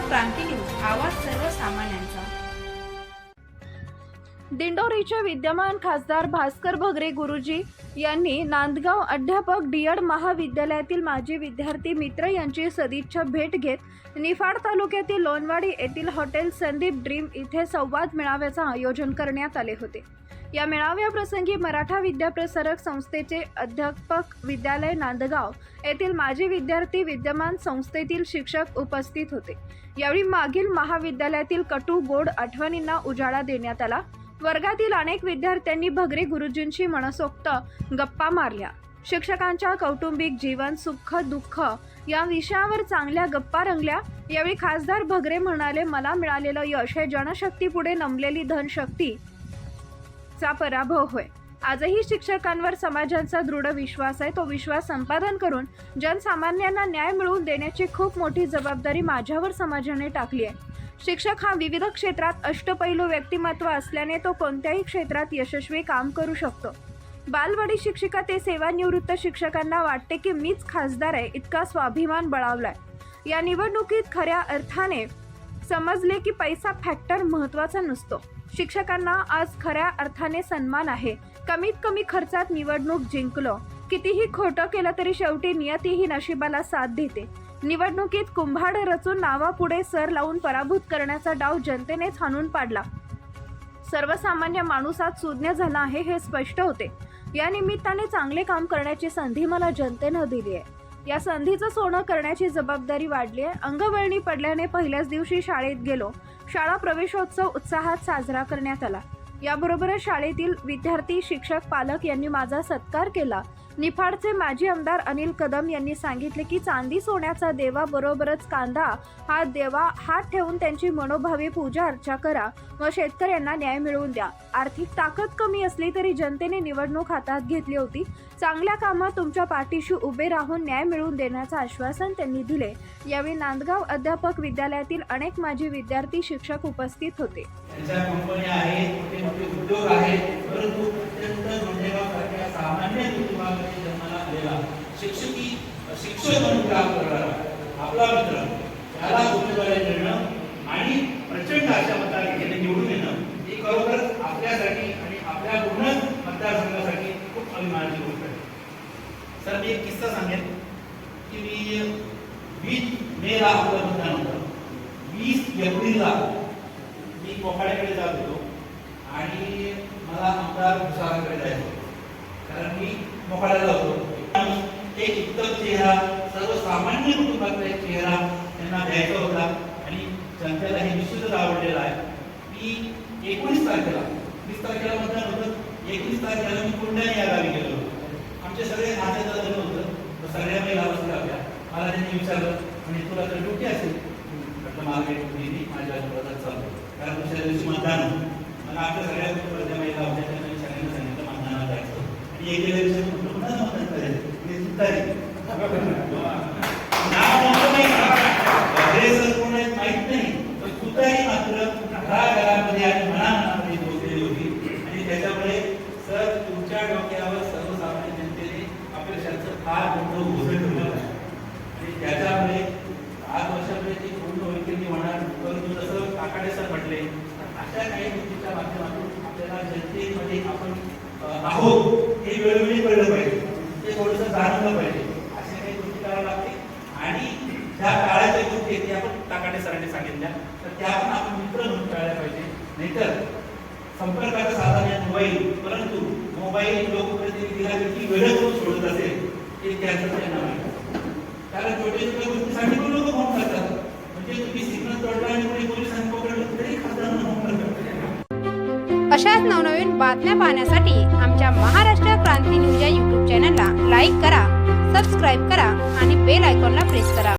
क्रांती news, आवाज सर्वसामान्यांचा। दिंडोरीचे विद्यमान खासदार भास्कर भगरे गुरुजी यांनी नांदगाव अध्यापक डीएड महाविद्यालयातील माजी विद्यार्थी मित्र यांची सदिच्छा भेट घेत निफाड तालुक्यातील लोणवाडी येथील हॉटेल संदीप ड्रीम इथे संवाद मेळाव्याचे आयोजन करण्यात आले होते। या मेळाव्याप्रसंगी मराठा विद्याप्रसारक संस्थेचे अध्यापक विद्यालय नांदगाव येथील माजी विद्यार्थी, विद्यमान संस्थेतील शिक्षक उपस्थित होते। यावेळी मागील महाविद्यालयातील कटू गोड आठवणींना उजाळा देण्यात आला। वर्गातील अनेक विद्यार्थ्यांनी भगरे गुरुजींशी मनसोक्त गप्पा मारल्या। शिक्षकांच्या कौटुंबिक जीवन, सुख दुःख या विषयावर चांगल्या गप्पा रंगल्या। यावेळी खासदार भगरे म्हणाले, मला मिळालेलं यश हे जनशक्तीपुढे नमलेली धनशक्ती चा पराभव होय। आजही शिक्षकांवर समाजाचा दृढ विश्वास आहे। तो विश्वास संपादन करून जनसामान्यांना न्याय मिळवून देण्याची खूप मोठी जबाबदारी माझ्यावर समाजाने टाकली आहे। शिक्षक हा विविध क्षेत्रात अष्टपैलू व्यक्तिमत्व असल्याने तो कोणत्याही क्षेत्रात यशस्वी काम करू शकतो। बालवाडी शिक्षिका ते सेवानिवृत्त शिक्षकांना वाटते की मीच खासदार आहे इतका स्वाभिमान बळावलाय। या निवडणुकीत खऱ्या अर्थाने समजले की पैसा फॅक्टर महत्त्वाचा नसतो। शिक्षकांना आज खऱ्या अर्थाने सन्मान आहे। कमीत कमी खर्चात निवडणूक जिंकलो। कितीही खोटं केलं तरी शेवटी नियती ही नशिबाला साथ देते। निवडणुकीत कुंभाड रचून नावापुढे सर लावून पराभूत करण्याचा डाव जनतेनेच हाणून पाडला। सर्वसामान्य माणूस आज सुज्ञ झाला आहे हे स्पष्ट होते। या निमित्ताने चांगले काम करण्याची संधी मला जनतेने दिली आहे। या संधीचं सोनं करण्याची जबाबदारी वाढली आहे। अंगवळणी पडल्याने पहिल्याच दिवशी शाळेत गेलो। शाळा प्रवेशोत्सव उत्साहात साजरा करण्यात आला। याबरोबरच शाळेतील विद्यार्थी, शिक्षक, पालक यांनी माझा सत्कार केला। निफाडचे माजी आमदार अनिल कदम यांनी सांगितले की चांदी सोन्याचा देवा बरोबरच कांदा हा देवा हात ठेवून त्यांची मनोभावे पूजा अर्चा करा व शेतकऱ्यांना न्याय मिळवून द्या। आर्थिक ताकद कमी असली तरी जनतेने निवडणूक हातात घेतली होती। चांगल्या कामात तुमच्या पाठीशी उभे राहून न्याय मिळवून देण्याचं आश्वासन त्यांनी दिले। यावेळी नांदगाव अध्यापक विद्यालयातील अनेक माजी विद्यार्थी, शिक्षक उपस्थित होते। शिक्षक म्हणून काम करणारा आपला मित्र त्याला उमेदवारी देणं आणि प्रचंड अशा मताने निवडून येणं ही खरोखर आपल्यासाठी आणि आपल्या पूर्ण मतदारसंघासाठी खूप अभिमानाची गोष्ट आहे। सर, मी एक किस्सा सांगेन की मी 20 मेला आपलं मतदान होतं। 20 एप्रिलला मी कोकाड्याकडे जात होतो आणि मला आमदार भुसावळकडे जायचं होतं, कारण मी मोखाड्याला होतो। एक उत्तम चेहरा, सर्वसामान्य कुटुंबातला एक चेहरा त्यांना द्यायचा होता आणि जनतेला हे निश्चितच आवडलेला आहे। मी 19 तारखेला 20 तारखेला मतदान होतं, 21 तारखेला मी पुण्याला या गावी गेलो होतो। आमचे सगळे नातेदार जण होतं, तर सगळ्या महिला बसल्या होत्या। मला त्यांनी विचारलं, म्हणजे तुला तर ड्युटी असेल? म्हटलं मागे ड्युटी माझ्या आजूबाजूला चालतो, कारण दुसऱ्या दिवशी मतदान होतं। मला आमच्या सगळ्या कुटुंबातल्या महिला होत्या, त्यांनी सगळ्यांना सांगितलं मतदानाला जायचं आणि एक दिवशी म्हटलं पुन्हा मतदान करायचं। माहित नाही, पण तुतारी मात्र घराघरामध्ये आणि मनामनामध्ये पोहोचलेली होती आणि त्याच्यामुळे सर तुमच्या डोक्यावर सर्वसामान्य जनतेने अपयशाचं फार मोठं ओझं ठेवलेलं आहे आणि त्याच्यामुळे 5 वर्षामध्ये ती पूर्ण होईल की होणार। परंतु जसं काकाडे सर म्हटले, अशा काही गोष्टीच्या माध्यमातून आपल्याला जनतेमध्ये आपण आहोत हे वेळोवेळी कळलं पाहिजे, ते थोडंसं जाणवलं पाहिजे। अशा काही गोष्टी कराव्या लागतील आणि ज्या काळाच्या गोष्टी आहेत आपण काकाडे सरांनी सांगितल्या, तर त्या पण आपण मित्र म्हणून टाळल्या पाहिजे। नाहीतर संपर्काचं साधन आहे मोबाईल, परंतु मोबाईल लोकप्रतिनिधीला किती वेळ करून सोडत असेल हे त्याचं त्यांना माहिती, कारण छोट्या छोट्या गोष्टीसाठी पण लोक फोन करतात। म्हणजे तुम्ही सिग्नल तोडला आणि कोणी पोलिसांनी पकडलं तरी खासदारांना फोन करतात। अशाच नवनवीन बातम्या पाहण्यासाठी आमच्या महाराष्ट्र क्रांती न्यूज या YouTube चॅनलला लाईक करा, सबस्क्राईब करा आणि बेल आयकॉनला प्रेस करा।